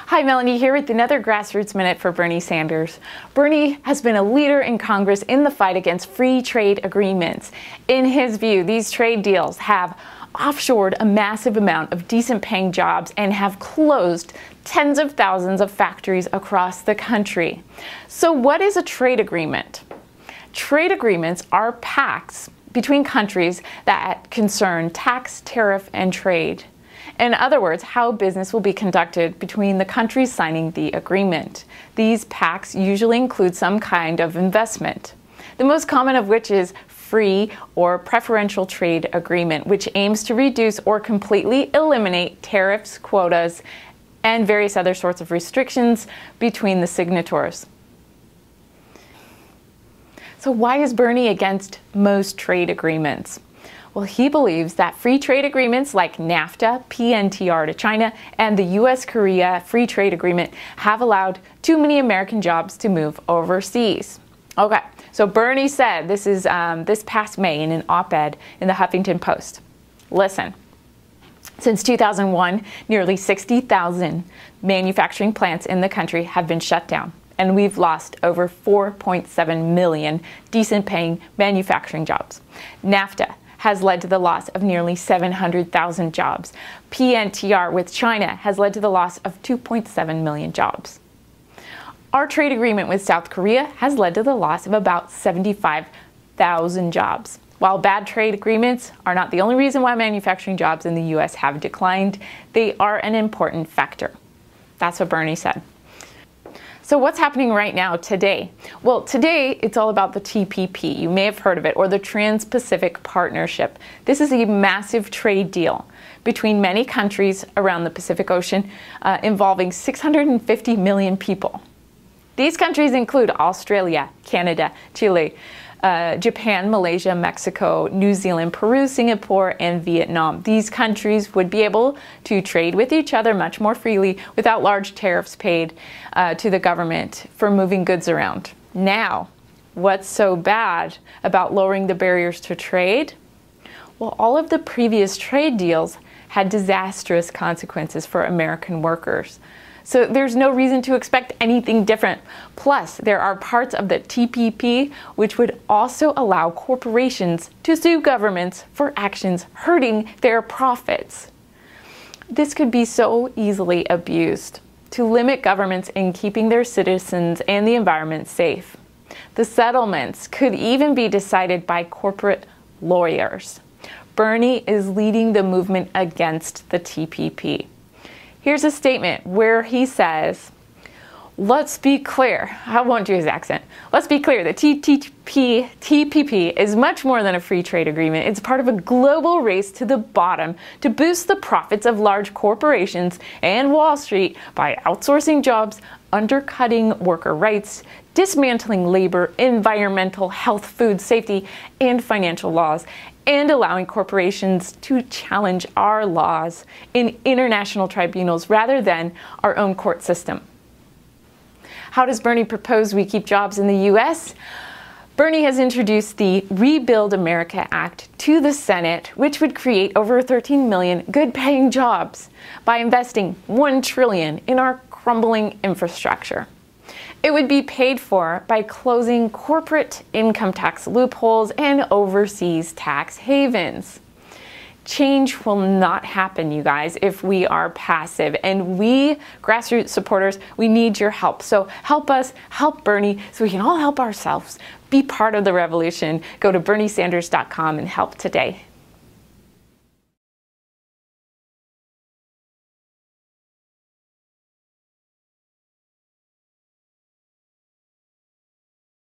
Hi, Melanie here with another Grassroots Minute for Bernie Sanders. Bernie has been a leader in Congress in the fight against free trade agreements. In his view, these trade deals have offshored a massive amount of decent paying jobs and have closed tens of thousands of factories across the country. So what is a trade agreement? Trade agreements are pacts between countries that concern tax, tariff, and trade. In other words, how business will be conducted between the countries signing the agreement. These pacts usually include some kind of investment, the most common of which is free or preferential trade agreement, which aims to reduce or completely eliminate tariffs, quotas, and various other sorts of restrictions between the signatories. So why is Bernie against most trade agreements? Well, he believes that free trade agreements like NAFTA, PNTR to China, and the US-Korea Free Trade Agreement have allowed too many American jobs to move overseas. Okay, so Bernie said this is this past May in an op-ed in the Huffington Post. Listen, since 2001, nearly 60,000 manufacturing plants in the country have been shut down, and we've lost over 4.7 million decent-paying manufacturing jobs. NAFTA has led to the loss of nearly 700,000 jobs. PNTR with China has led to the loss of 2.7 million jobs. Our trade agreement with South Korea has led to the loss of about 75,000 jobs. While bad trade agreements are not the only reason why manufacturing jobs in the U.S. have declined, they are an important factor. That's what Bernie said. So what's happening right now today? Well, today it's all about the TPP. You may have heard of it, or the Trans-Pacific Partnership. This is a massive trade deal between many countries around the Pacific Ocean involving 650 million people. These countries include Australia, Canada, Chile, Japan, Malaysia, Mexico, New Zealand, Peru, Singapore, and Vietnam. These countries would be able to trade with each other much more freely without large tariffs paid to the government for moving goods around. Now, what's so bad about lowering the barriers to trade? Well, all of the previous trade deals had disastrous consequences for American workers. So there's no reason to expect anything different. Plus, there are parts of the TPP which would also allow corporations to sue governments for actions hurting their profits. This could be so easily abused to limit governments in keeping their citizens and the environment safe. The settlements could even be decided by corporate lawyers. Bernie is leading the movement against the TPP. Here's a statement where he says, let's be clear, I won't do his accent, let's be clear, the TPP is much more than a free trade agreement. It's part of a global race to the bottom to boost the profits of large corporations and Wall Street by outsourcing jobs, undercutting worker rights, dismantling labor, environmental, health, food safety, and financial laws, and allowing corporations to challenge our laws in international tribunals rather than our own court system. How does Bernie propose we keep jobs in the U.S.? Bernie has introduced the Rebuild America Act to the Senate, which would create over 13 million good-paying jobs by investing $1 trillion in our crumbling infrastructure. It would be paid for by closing corporate income tax loopholes and overseas tax havens. Change will not happen, you guys, if we are passive. And we, grassroots supporters, we need your help. So help us, help Bernie, so we can all help ourselves. Be part of the revolution. Go to berniesanders.com and help today.